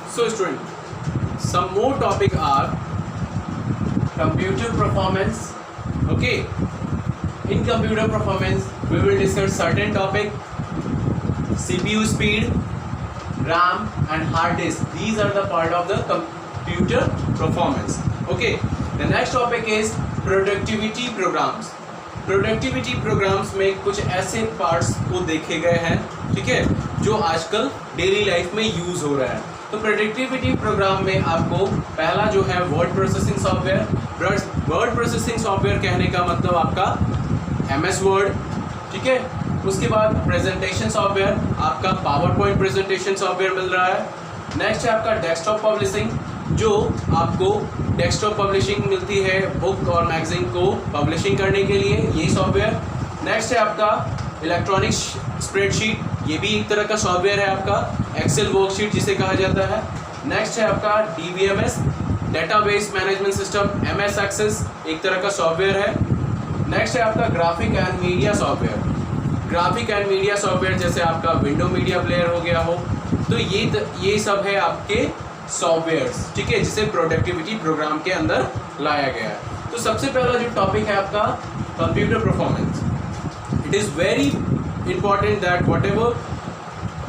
So student, some more topic are computer performance. Okay, in computer performance we will discuss certain topic: CPU speed, RAM and hard disk. These are the part of the computer performance. Okay, the next topic is productivity programs. Productivity programs में कुछ ऐसे parts को देखे गए हैं, ठीक है, जो आजकल डेली लाइफ में यूज हो रहा है। तो प्रोडक्टिविटी प्रोग्राम में आपको पहला जो है word processing software. Word processing software कहने का मतलब आपका MS वर्ड, ठीक है। उसके बाद प्रेजेंटेशन सॉफ्टवेयर, आपका पावर पॉइंट प्रेजेंटेशन सॉफ्टवेयर मिल रहा है। नेक्स्ट है आपका डेस्कटॉप पब्लिशिंग, जो आपको डेस्कटॉप पब्लिशिंग मिलती है बुक और मैगजीन को पब्लिशिंग करने के लिए, यही सॉफ्टवेयर। नेक्स्ट है आपका इलेक्ट्रॉनिक स्प्रेडशीट, ये भी एक तरह का सॉफ्टवेयर है आपका। एक्सेल वर्कशीट जिसे कहा जाता है। नेक्स्ट है आपका DBMS, database management system, MS access, एक तरह का सॉफ्टवेयर है। नेक्स्ट है आपका graphic and media software. Graphic and media software जैसे आपका विंडो मीडिया प्लेयर हो गया हो, तो ये सब है आपके सॉफ्टवेयर्स, ठीक है, जिसे प्रोडक्टिविटी प्रोग्राम के अंदर लाया गया है। तो सबसे पहला जो टॉपिक है आपका computer performance. It is very important that what ever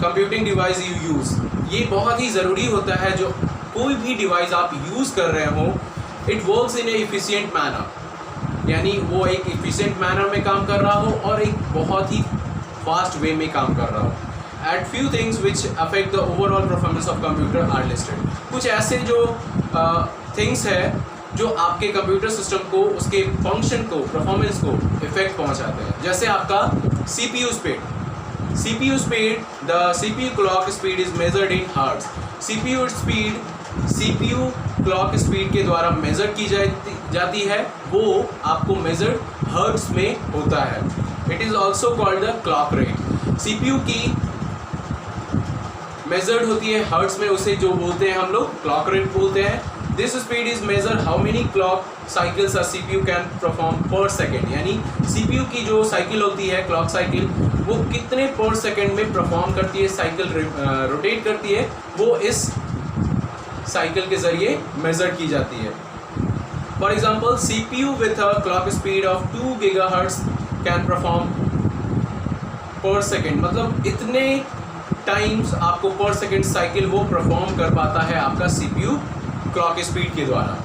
computing device you use, ये बहुत ही ज़रूरी होता है जो कोई भी डिवाइस आप यूज़ कर रहे हो, it works in A efficient manner, यानी वो एक इफिशिएंट मैनर में काम कर रहा हो और एक बहुत ही फास्ट वे में काम कर रहा हो। At few things which affect the overall performance of computer are listed. कुछ ऐसे जो थिंग्स है जो आपके कंप्यूटर सिस्टम को, उसके फंक्शन को, परफॉर्मेंस को इफेक्ट पहुंचाते हैं। जैसे आपका CPU speed. CPU speed, the CPU clock speed is measured in hertz. CPU speed CPU clock speed के द्वारा मेजर की जाती है, वो आपको मेजर्ड हर्ट्ज में होता है। It is also called the clock rate. CPU की मेजर्ड होती है हर्ट्ज में, उसे जो बोलते हैं हम लोग क्लॉक रेट बोलते हैं। This speed is major how many clock cycles a CPU can perform पर सेकेंड, यानी CPU की जो साइकिल होती है, क्लॉक साइकिल, वो कितने पर सेकेंड में परफॉर्म करती है, साइकिल रोटेट करती है, वो इस साइकिल के जरिए मेजर की जाती है। For example CPU with a clock speed of 2 GHz can perform पर सेकेंड, मतलब इतने टाइम्स आपको पर सेकेंड साइकिल वो परफॉर्म कर पाता है आपका CPU क्लॉक स्पीड के द्वारा।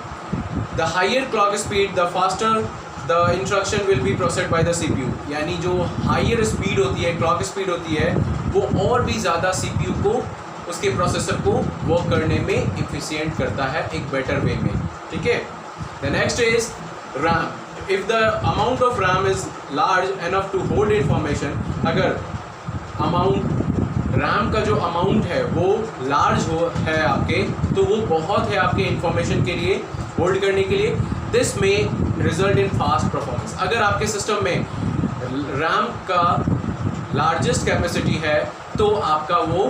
The higher clock speed the faster the instruction will be processed by the CPU, यानी जो हायर स्पीड होती है, क्लॉक स्पीड होती है, वो और भी ज़्यादा CPU को, उसके प्रोसेसर को वर्क करने में इफिशियंट करता है एक बेटर वे में, ठीक है। The next is RAM। If the amount of RAM is large enough to hold information, अगर अमाउंट RAM का जो अमाउंट है वो लार्ज है आपके, तो वो बहुत है आपके इंफॉर्मेशन के लिए, होल्ड करने के लिए। दिस में रिजल्ट इन फास्ट परफॉर्मेंस। अगर आपके सिस्टम में RAM का लार्जेस्ट कैपेसिटी है तो आपका वो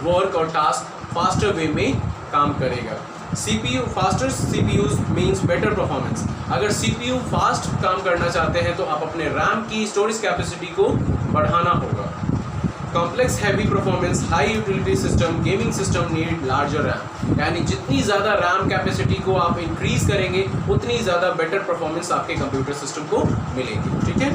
वर्क और टास्क फास्टर वे में काम करेगा। CPU faster CPUs means better performance. अगर CPU फास्ट काम करना चाहते हैं तो आप अपने RAM की स्टोरेज कैपेसिटी को बढ़ाना होगा। Complex heavy performance high utility system gaming system need larger RAM, यानी जितनी ज़्यादा RAM कैपेसिटी को आप इंक्रीज करेंगे उतनी ज़्यादा बेटर परफॉर्मेंस आपके कंप्यूटर सिस्टम को मिलेगी, ठीक है।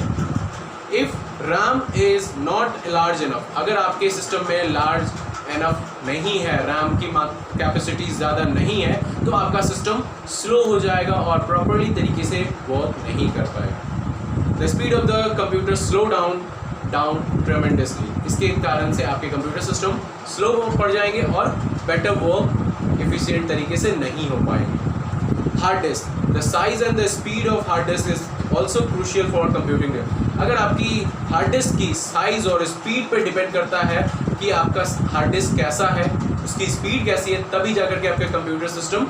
If RAM is not large enough, अगर आपके सिस्टम में लार्ज इनफ नहीं है, RAM की कैपेसिटी ज़्यादा नहीं है, तो आपका सिस्टम स्लो हो जाएगा और प्रॉपरली तरीके से वर्क नहीं कर पाएगा। The speed of the computer slow down tremendously. इसके कारण से आपके कंप्यूटर सिस्टम स्लो पड़ जाएंगे और बेटर वर्क एफिशिएंट तरीके से नहीं हो पाएंगे। Hard disk, the size and the speed of hard disk is also crucial for computing. अगर आपकी हार्ड डिस्क की साइज और स्पीड पर डिपेंड करता है कि आपका हार्ड डिस्क कैसा है, उसकी स्पीड कैसी है, तभी जाकर के आपका कंप्यूटर सिस्टम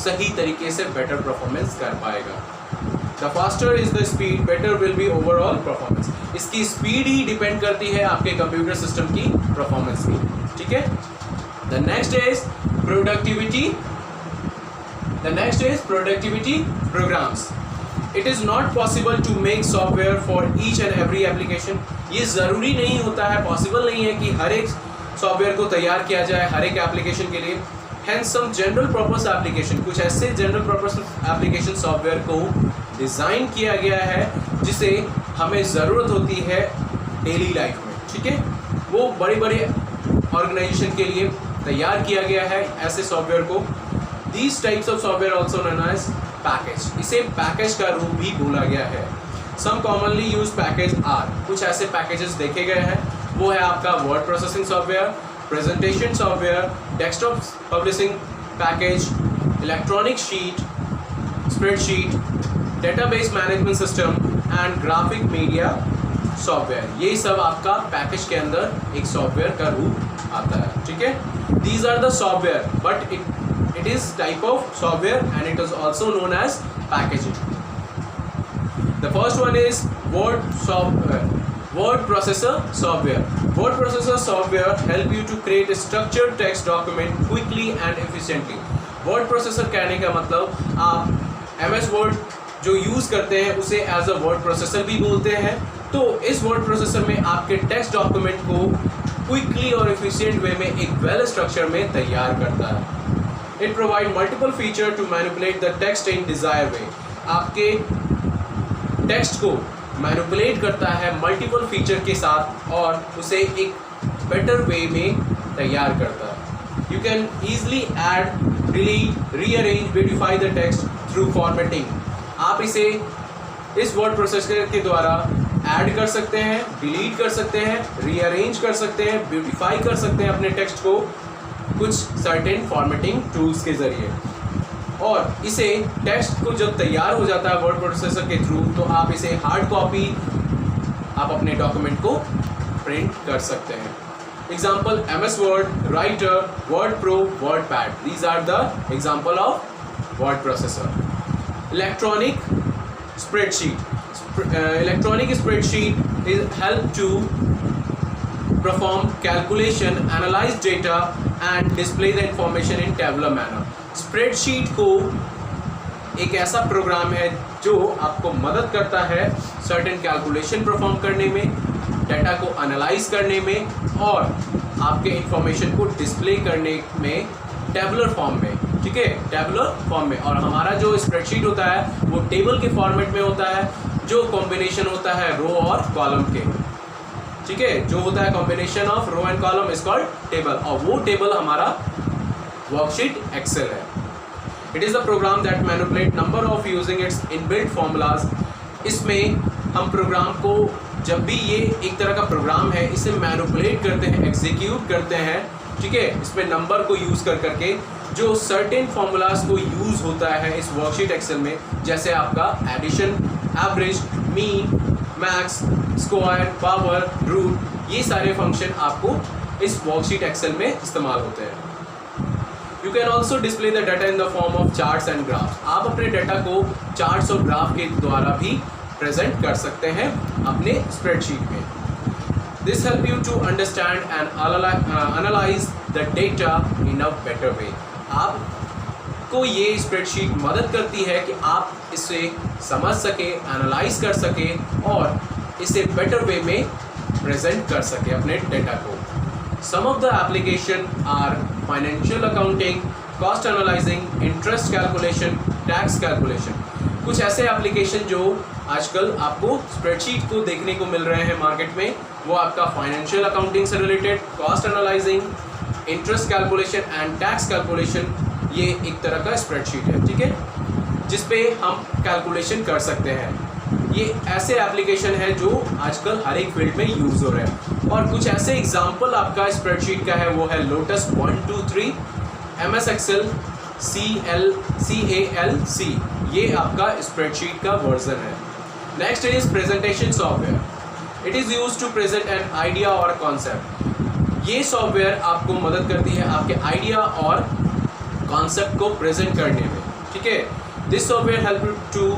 सही तरीके से बेटर परफॉर्मेंस कर पाएगा। The faster is the speed better will be overall performance. इसकी स्पीड ही डिपेंड करती है आपके कंप्यूटर सिस्टम की परफॉर्मेंस की, ठीक है। The next is productivity programs. It is not possible to make software for each and every application. ये ज़रूरी नहीं होता है, पॉसिबल नहीं है कि हर एक सॉफ्टवेयर को तैयार किया जाए हर एक एप्लीकेशन के लिए। Hence some general purpose application, कुछ ऐसे general purpose application सॉफ्टवेयर को डिज़ाइन किया गया है जिसे हमें ज़रूरत होती है डेली लाइफ में, ठीक है। वो बड़े बड़े ऑर्गेनाइजेशन के लिए तैयार किया गया है ऐसे सॉफ्टवेयर को। These types of software also known as package, इसे पैकेज का रूप भी बोला गया है। Some commonly used package are, कुछ ऐसे पैकेजेस देखे गए हैं, वो है आपका word processing software, presentation software, desktop publishing package, electronic sheet, spreadsheet, database management system and graphic media software. ये सब आपका पैकेज के अंदर एक सॉफ्टवेयर का रूप आता है, ठीक है। These are the software but it is type of software and it is also known as packaging. The first one is word processor software. Word processor software help you to create a structured text document quickly and efficiently. Word processor कहने का मतलब आप MS Word जो use करते हैं उसे as a word processor भी बोलते हैं। तो इस word processor में आपके text document को quickly और efficient way में एक well structure में तैयार करता है। It provide multiple feature to manipulate the text in desired way. आपके टेक्स्ट को मैनिपुलेट करता है मल्टीपल फीचर के साथ और उसे एक बेटर वे में तैयार करता है। You can easily add, delete, rearrange, beautify the text through formatting. आप इसे इस वर्ड प्रोसेसर के द्वारा ऐड कर सकते हैं, डिलीट कर सकते हैं, रीअरेंज कर सकते हैं, ब्यूटीफाई कर सकते हैं अपने टेक्स्ट को कुछ सर्टेन फॉर्मेटिंग टूल्स के ज़रिए। और इसे टेक्स्ट को जब तैयार हो जाता है वर्ड प्रोसेसर के थ्रू तो आप इसे हार्ड कॉपी आप अपने डॉक्यूमेंट को प्रिंट कर सकते हैं। Example MS word, writer, word pro, word pad, these are the example of word processor. Electronic spreadsheet is help to perform calculation, analyze data and display the information in tabular manner. Spreadsheet को एक ऐसा programme है जो आपको मदद करता है certain calculation perform करने में, डाटा को analyze करने में और आपके information को display करने में tabular form में, ठीक है, tabular form में। और हमारा जो spreadsheet होता है वो table के format में होता है जो combination होता है रो और कॉलम के, ठीक है, जो होता है combination of row and column is called table और वो टेबल हमारा वर्कशीट एक्सेल है। It is a program that manipulate number of using its inbuilt formulas. इसमें हम प्रोग्राम को जब भी ये एक तरह का प्रोग्राम है इसे मैनिपुलेट करते हैं, एग्जीक्यूट करते हैं, ठीक है, इसमें नंबर को यूज़ कर करके जो सर्टेन फॉर्मूलाज को यूज़ होता है इस वर्कशीट एक्सेल में, जैसे आपका addition, average, mean, max, square, power, root, ये सारे फंक्शन आपको इस वर्कशीट एक्सेल में इस्तेमाल होते हैं। You can also display the data in the form of charts and graphs. आप अपने डाटा को चार्ट्स और ग्राफ के द्वारा भी प्रेजेंट कर सकते हैं अपने स्प्रेडशीट में। This help you to understand and analyse the data in a better way. आपको ये स्प्रेडशीट मदद करती है कि आप इसे समझ सके, एनालाइज कर सके और इसे बेटर वे में प्रेजेंट कर सके अपने डेटा को। Some of the application are financial accounting, cost analysing, interest calculation, tax calculation. कुछ ऐसे एप्लीकेशन जो आजकल आपको स्प्रेडशीट को देखने को मिल रहे हैं मार्केट में, वो आपका फाइनेंशियल अकाउंटिंग से related, cost analysing, interest calculation and tax calculation, ये एक तरह का स्प्रेडशीट है, ठीक है, जिसपे हम कैलकुलेशन कर सकते हैं। ये ऐसे एप्लीकेशन है जो आजकल हर एक फील्ड में यूज़ हो रहे हैं। और कुछ ऐसे एग्जांपल आपका स्प्रेडशीट का है वो है लोटस 1, 2, 3, MS एक्सेल, CALC, ये आपका स्प्रेडशीट का वर्जन है। Next is presentation software. It is use to present an idea और कॉन्सेप्ट। ये सॉफ्टवेयर आपको मदद करती है आपके आइडिया और कॉन्सेप्ट को प्रेजेंट करने में, ठीक है। This software help you to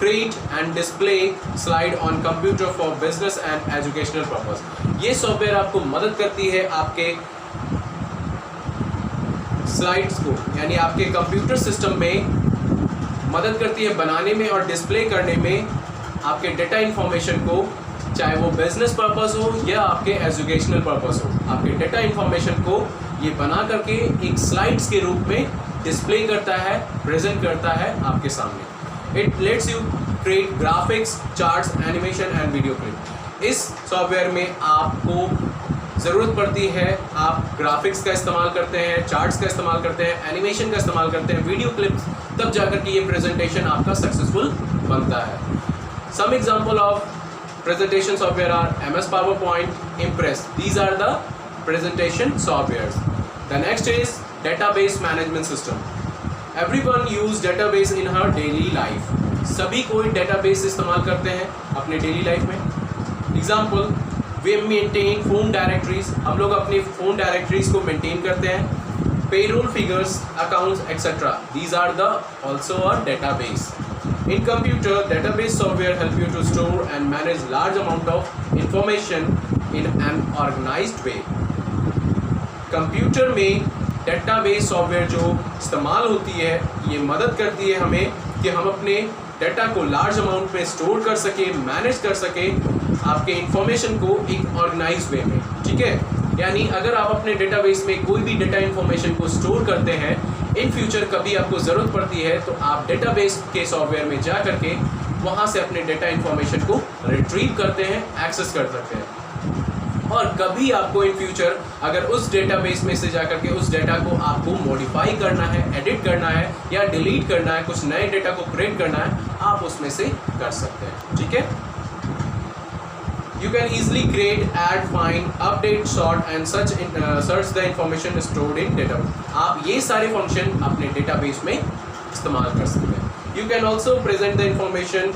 create and display slide on computer for business and educational purpose. ये सॉफ्टवेयर आपको मदद करती है आपके स्लाइड्स को यानी आपके कंप्यूटर सिस्टम में मदद करती है बनाने में और डिस्प्ले करने में आपके डेटा इंफॉर्मेशन को, चाहे वो बिजनेस पर्पस हो या आपके एजुकेशनल पर्पस हो। आपके डेटा इंफॉर्मेशन को ये बना करके एक स्लाइड्स के रूप में डिस्प्ले करता है, प्रेजेंट करता है आपके सामने। It let's you create graphics, charts, animation and video clip. इस सॉफ्टवेयर में आपको ज़रूरत पड़ती है, आप ग्राफिक्स का इस्तेमाल करते हैं, चार्ट्स का इस्तेमाल करते हैं, एनिमेशन का इस्तेमाल करते हैं, वीडियो क्लिप्स, तब जाकर के ये प्रेजेंटेशन आपका सक्सेसफुल बनता है। Some example of presentation software are MS PowerPoint, Impress. These are the presentation softwares. The next is database management system. Everyone use database in her daily life. सभी कोई database इस्तेमाल करते हैं अपने daily life में। Example, we maintain phone directories. हम लोग अपनी phone directories को maintain करते हैं। Payroll figures, accounts, etc. These are the also a database. In computer, database software help you to store and manage large amount of information in an organized way. Computer में database software जो इस्तेमाल होती है, ये मदद करती है हमें कि हम अपने डाटा को लार्ज अमाउंट में स्टोर कर सके, मैनेज कर सके आपके इंफॉर्मेशन को एक ऑर्गेनाइज वे में। ठीक है, यानी अगर आप अपने डेटाबेस में कोई भी डेटा इंफॉर्मेशन को स्टोर करते हैं, इन फ्यूचर कभी आपको ज़रूरत पड़ती है तो आप डेटाबेस के सॉफ्टवेयर में जा करके वहाँ से अपने डेटा इंफॉर्मेशन को रिट्रीव करते हैं, एक्सेस कर सकते हैं। और कभी आपको इन फ्यूचर अगर उस डेटाबेस में से जा करके उस डेटा को आपको मॉडिफाई करना है, एडिट करना है या डिलीट करना है, कुछ नए डेटा को क्रिएट करना है, आप उसमें से कर सकते हैं। ठीक है, you can easily create, add, find, update, sort and search the information stored in database. आप ये सारे फंक्शन अपने डेटाबेस में इस्तेमाल कर सकते हैं। You can also present the information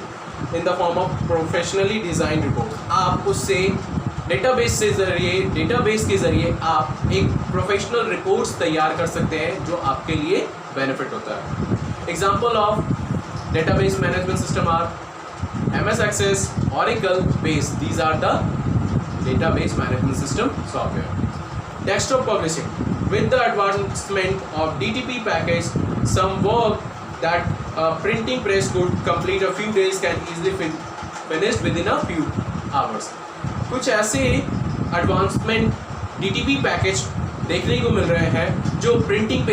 in the form of professionally designed report. आप उससे डेटाबेस के ज़रिए आप एक प्रोफेशनल रिपोर्ट्स तैयार कर सकते हैं जो आपके लिए बेनिफिट होता है। Example of database management system are MS Access, Oracle, Base. These are the database management system software. Desktop publishing. With the advancement of DTP package, some work that a printing press could complete a few days can easily finished within a few hours. कुछ ऐसे advancement DTP package देखने को मिल रहे हैं जो printing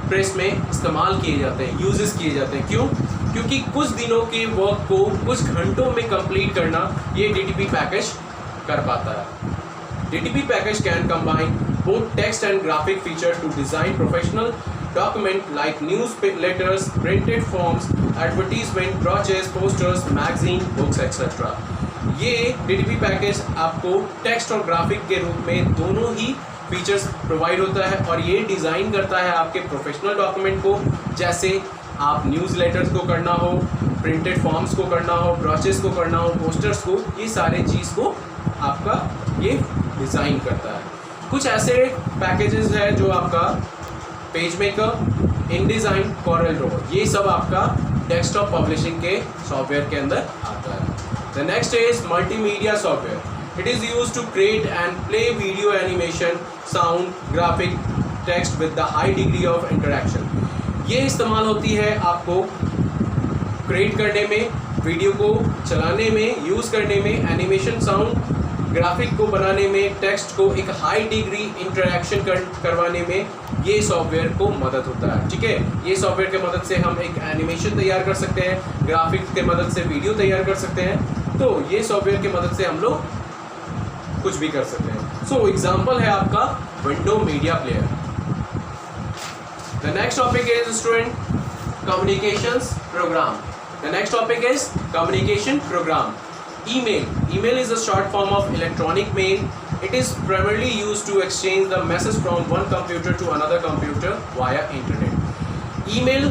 press में इस्तेमाल किए जाते हैं, यूजेस किए जाते हैं। क्यों? क्योंकि कुछ दिनों के वर्क को कुछ घंटों में कंप्लीट करना ये DTP पैकेज कर पाता है। DTP package can combine both text and graphic feature to design professional document like newsletters, printed forms, advertisement, brochures, posters, magazine, books etcetera. ये DTP पैकेज आपको टेक्स्ट और ग्राफिक के रूप में दोनों ही फीचर्स प्रोवाइड होता है और ये डिज़ाइन करता है आपके प्रोफेशनल डॉक्यूमेंट को, जैसे आप न्यूज़लेटर्स को करना हो, प्रिंटेड फॉर्म्स को करना हो, ब्रोचर्स को करना हो, पोस्टर्स को, ये सारे चीज़ को आपका ये डिज़ाइन करता है। कुछ ऐसे पैकेजेस हैं जो आपका Page Maker, InDesign, Corel Draw, ये सब आपका डेस्कटॉप पब्लिशिंग के सॉफ्टवेयर के अंदर आता है। The next is multimedia software. It is used to create and play video animation, sound, graphic, text with the high degree of interaction. ये इस्तेमाल होती है आपको क्रिएट करने में, वीडियो को चलाने में, यूज़ करने में, एनिमेशन, साउंड, ग्राफिक को बनाने में, टेक्स्ट को एक हाई डिग्री इंटरेक्शन करवाने में ये सॉफ्टवेयर को मदद होता है। ठीक है, ये सॉफ्टवेयर के मदद से हम एक एनिमेशन तैयार कर सकते हैं, ग्राफिक्स के मदद से वीडियो तैयार कर सकते हैं। तो ये सॉफ्टवेयर की मदद से हम लोग कुछ भी कर सकते हैं। सो एग्जाम्पल है आपका Window Media Player. The next topic is student communications program. The next topic is communication program. Email is a short form of electronic mail. It is primarily used to exchange the message from one computer to another computer via internet. Email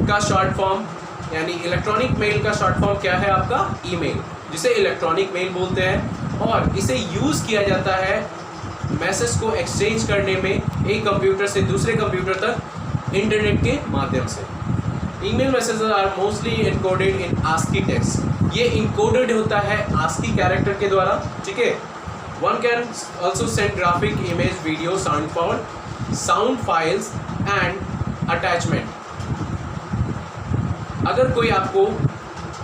का short form यानी electronic mail का short form क्या है आपका? Email, जिसे electronic mail बोलते हैं और इसे यूज़ किया जाता है मैसेज को एक्सचेंज करने में एक कंप्यूटर से दूसरे कंप्यूटर तक इंटरनेट के माध्यम से। Email messages are mostly encoded in ASCII text. ये इनकोडेड होता है आस्की कैरेक्टर के द्वारा। ठीक है, one can also send graphic, image, video, sound files and attachment. अगर कोई आपको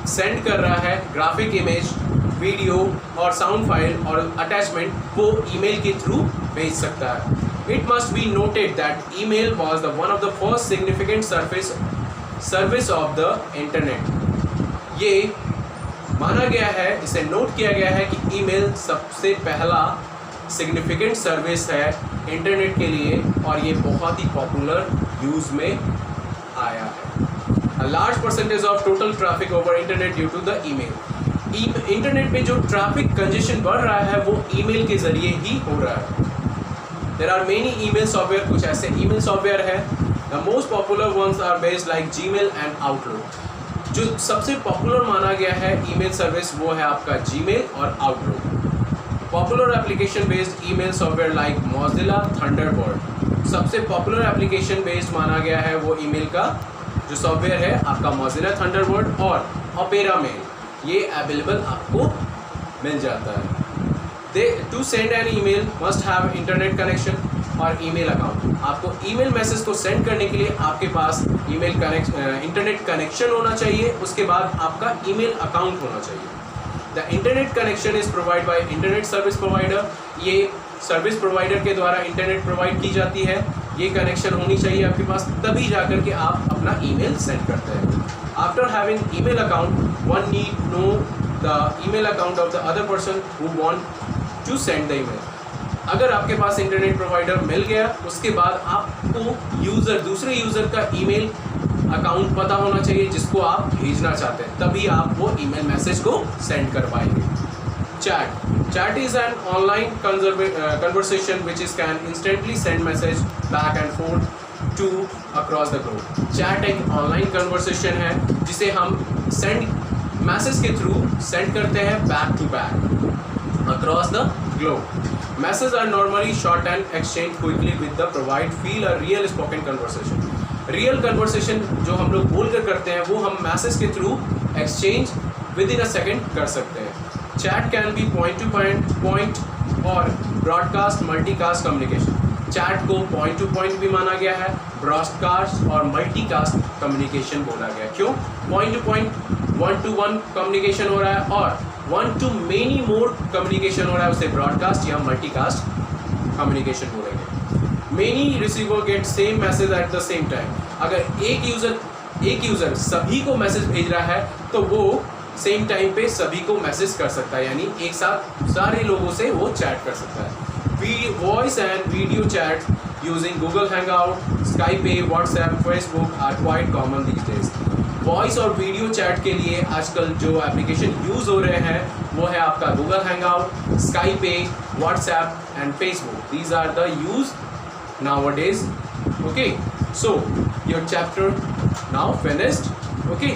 सेंड कर रहा है ग्राफिक, इमेज, वीडियो और साउंड फाइल और अटैचमेंट वो ईमेल के थ्रू भेज सकता है. It must be noted that email was the one of the first significant service of the internet. ये माना गया है, इसे नोट किया गया है कि ईमेल सबसे पहला सिग्निफिकेंट सर्विस है इंटरनेट के लिए और ये बहुत ही पॉपुलर यूज़ में आया है. A large percentage of total traffic over internet due to the email. Internet पे जो ट्रैफिक कंजेशन बढ़ रहा है वो ईमेल के ज़रिए ही हो रहा है. There are many email software, कुछ ऐसे email software है. The most popular ones are based like Gmail and Outlook. जो सबसे पॉपुलर माना गया है ईमेल सर्विस वो है आपका Gmail और Outlook. Popular application based email software like Mozilla Thunderbird. सबसे पॉपुलर एप्लीकेशन बेस्ड माना गया है वो ईमेल का जो सॉफ्टवेयर है आपका Mozilla Thunderbird और Opera Mail. ये अवेलेबल आपको मिल जाता है. To send an email must have internet connection और ईमेल अकाउंट. आपको ईमेल मैसेज को सेंड करने के लिए आपके पास इंटरनेट कनेक्शन होना चाहिए. उसके बाद आपका ईमेल अकाउंट होना चाहिए. The internet connection is provide by internet service provider. ये सर्विस प्रोवाइडर के द्वारा इंटरनेट प्रोवाइड की जाती है. ये कनेक्शन होनी चाहिए आपके पास, तभी जाकर के आप अपना ईमेल सेंड करते हैं. After having email account one need know the email account of the other person who want to send the email. अगर आपके पास इंटरनेट प्रोवाइडर मिल गया उसके बाद आपको दूसरे यूज़र का ईमेल अकाउंट पता होना चाहिए जिसको आप भेजना चाहते हैं, तभी आप वो ईमेल मैसेज को सेंड कर पाएंगे. Chat is an online conversation which can instantly send message back and forth to across the globe. Chat एक online conversation है जिसे हम मैसेज के थ्रू सेंड करते हैं back to back across the globe. Messages are normally short and exchanged quickly with the provide feel a real spoken conversation. Real conversation जो हम लोग बोल कर करते हैं वो हम मैसेज के through exchange with in a second कर सकते हैं. Chat can be point two point और ब्रॉडकास्ट मल्टीकास्ट कम्युनिकेशन. चैट को पॉइंट टू पॉइंट भी माना गया है, ब्रॉडकास्ट और मल्टीकास्ट कम्युनिकेशन बोला गया. क्यों? Point two point 1 to 1 communication हो रहा है और 1 to many more कम्युनिकेशन हो रहा है, उसे ब्रॉडकास्ट या मल्टीकास्ट कम्युनिकेशन बोलेंगे. Many receiver get same message at the same time. अगर एक यूज़र सभी को मैसेज भेज रहा है तो वो सेम टाइम पे सभी को मैसेज कर सकता है, यानी एक साथ सारे लोगों से वो चैट कर सकता है. Voice and video chat using Google Hangout, Skype, WhatsApp, Facebook are quite common these days. Voice और वीडियो चैट के लिए आजकल जो एप्लीकेशन यूज़ हो रहे हैं वो है आपका Google Hangout, Skype, WhatsApp and Facebook. These are the use nowadays. Okay, so your chapter now finished. Okay,